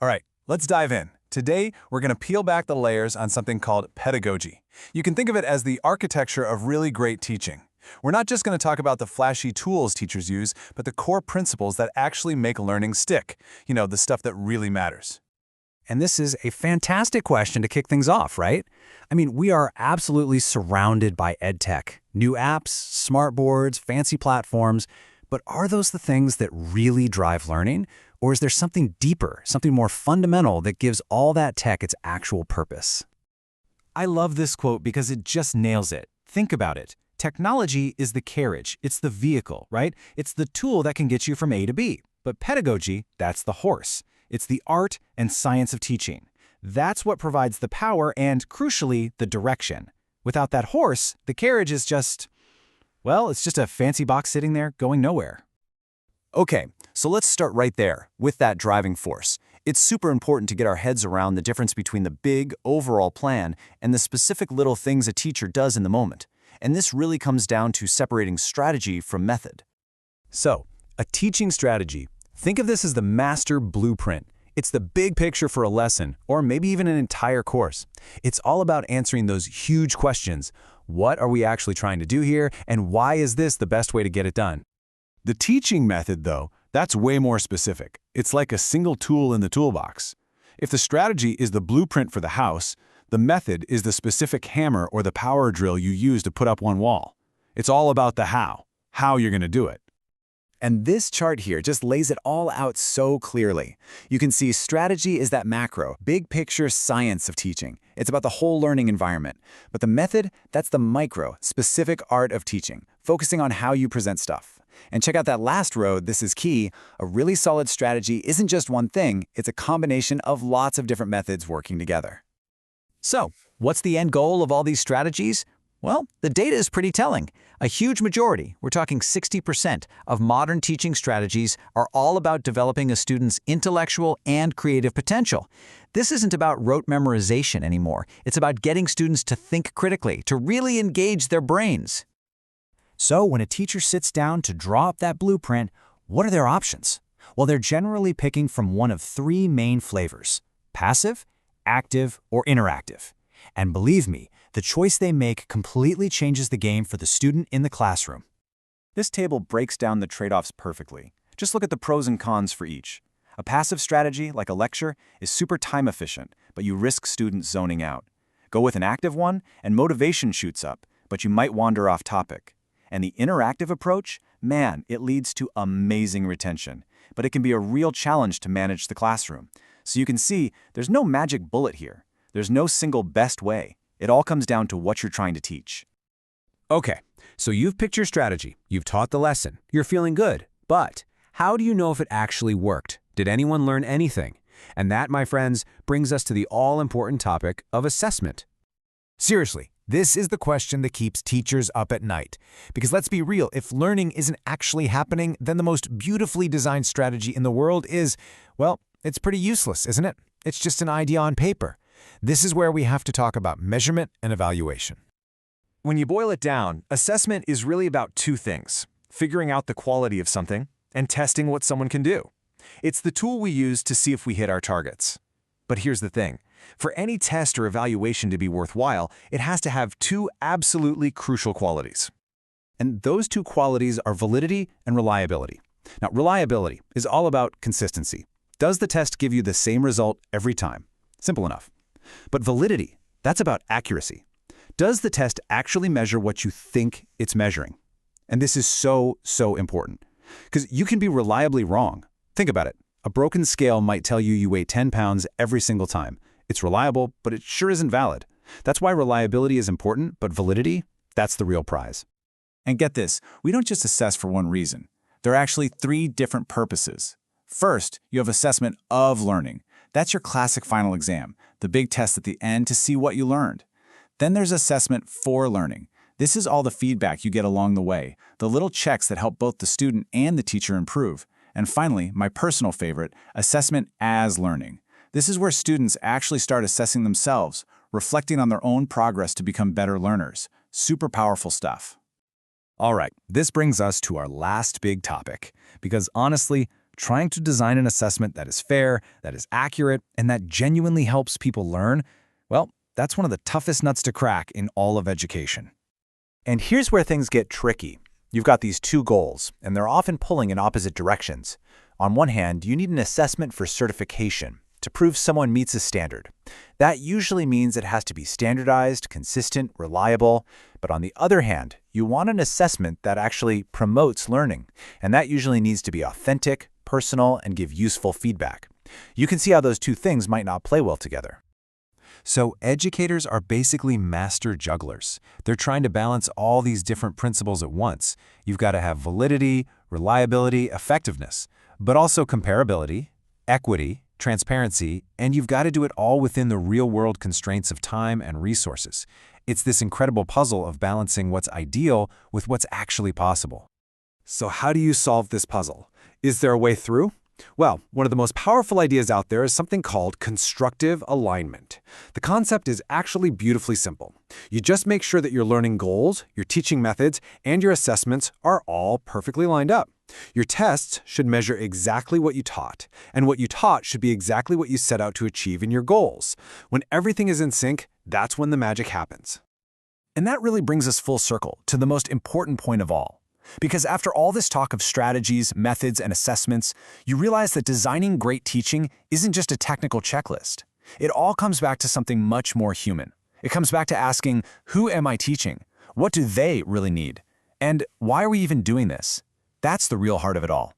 All right, let's dive in. Today, we're going to peel back the layers on something called pedagogy. You can think of it as the architecture of really great teaching. We're not just going to talk about the flashy tools teachers use, but the core principles that actually make learning stick. The stuff that really matters. And this is a fantastic question to kick things off, right? I mean, we are absolutely surrounded by edtech. New apps, smart boards, fancy platforms. But are those the things that really drive learning? Or is there something deeper, something more fundamental that gives all that tech its actual purpose? I love this quote because it just nails it. Think about it. Technology is the carriage. It's the vehicle, right? It's the tool that can get you from A to B. But pedagogy, that's the horse. It's the art and science of teaching. That's what provides the power and, crucially, the direction. Without that horse, the carriage is just, well, it's just a fancy box sitting there going nowhere. Okay, so let's start right there, with that driving force. It's super important to get our heads around the difference between the big, overall plan and the specific little things a teacher does in the moment. And this really comes down to separating strategy from method. So, a teaching strategy. Think of this as the master blueprint. It's the big picture for a lesson, or maybe even an entire course. It's all about answering those huge questions. What are we actually trying to do here, and why is this the best way to get it done? The teaching method, though, that's way more specific. It's like a single tool in the toolbox. If the strategy is the blueprint for the house, the method is the specific hammer or the power drill you use to put up one wall. It's all about the how you're going to do it. And this chart here just lays it all out so clearly. You can see strategy is that macro, big picture science of teaching. It's about the whole learning environment. But the method, that's the micro, specific art of teaching, focusing on how you present stuff. And check out that last row, this is key. A really solid strategy isn't just one thing, it's a combination of lots of different methods working together. So, what's the end goal of all these strategies? Well, the data is pretty telling. A huge majority, we're talking 60%, of modern teaching strategies are all about developing a student's intellectual and creative potential. This isn't about rote memorization anymore. It's about getting students to think critically, to really engage their brains. So when a teacher sits down to draw up that blueprint, what are their options? Well, they're generally picking from one of three main flavors: passive, active, or interactive. And believe me, the choice they make completely changes the game for the student in the classroom. This table breaks down the trade-offs perfectly. Just look at the pros and cons for each. A passive strategy, like a lecture, is super time efficient, but you risk students zoning out. Go with an active one, and motivation shoots up, but you might wander off topic. And the interactive approach, man, it leads to amazing retention, but it can be a real challenge to manage the classroom. So you can see, there's no magic bullet here. There's no single best way. It all comes down to what you're trying to teach. Okay, so you've picked your strategy, you've taught the lesson, you're feeling good. But how do you know if it actually worked? Did anyone learn anything? And that, my friends, brings us to the all-important topic of assessment. Seriously, this is the question that keeps teachers up at night. Because let's be real, if learning isn't actually happening, then the most beautifully designed strategy in the world is, well, it's pretty useless, isn't it? It's just an idea on paper. This is where we have to talk about measurement and evaluation. When you boil it down, assessment is really about two things: figuring out the quality of something and testing what someone can do. It's the tool we use to see if we hit our targets. But here's the thing. For any test or evaluation to be worthwhile, it has to have two absolutely crucial qualities. And those two qualities are validity and reliability. Now, reliability is all about consistency. Does the test give you the same result every time? Simple enough. But validity, that's about accuracy. Does the test actually measure what you think it's measuring? And this is so important. Because you can be reliably wrong. Think about it. A broken scale might tell you you weigh 10 pounds every single time. It's reliable, but it sure isn't valid. That's why reliability is important, but validity, that's the real prize. And get this, we don't just assess for one reason. There are actually three different purposes. First, you have assessment of learning. That's your classic final exam, the big test at the end to see what you learned. Then there's assessment for learning. This is all the feedback you get along the way, the little checks that help both the student and the teacher improve. And finally, my personal favorite, assessment as learning. This is where students actually start assessing themselves, reflecting on their own progress to become better learners. Super powerful stuff. All right, this brings us to our last big topic, because honestly, Trying to design an assessment that is fair, that is accurate, and that genuinely helps people learn, well, that's one of the toughest nuts to crack in all of education. And here's where things get tricky. You've got these two goals, and they're often pulling in opposite directions. On one hand, you need an assessment for certification, to prove someone meets a standard. That usually means it has to be standardized, consistent, reliable. But on the other hand, you want an assessment that actually promotes learning, and that usually needs to be authentic, personal, and give useful feedback. You can see how those two things might not play well together. So educators are basically master jugglers. They're trying to balance all these different principles at once. You've got to have validity, reliability, effectiveness, but also comparability, equity, transparency, and you've got to do it all within the real-world constraints of time and resources. It's this incredible puzzle of balancing what's ideal with what's actually possible. So how do you solve this puzzle? Is there a way through? Well, one of the most powerful ideas out there is something called constructive alignment. The concept is actually beautifully simple. You just make sure that your learning goals, your teaching methods, and your assessments are all perfectly lined up. Your tests should measure exactly what you taught, and what you taught should be exactly what you set out to achieve in your goals. When everything is in sync, that's when the magic happens. And that really brings us full circle to the most important point of all. Because after all this talk of strategies, methods, and assessments, you realize that designing great teaching isn't just a technical checklist. It all comes back to something much more human. It comes back to asking, who am I teaching? What do they really need? And why are we even doing this? That's the real heart of it all.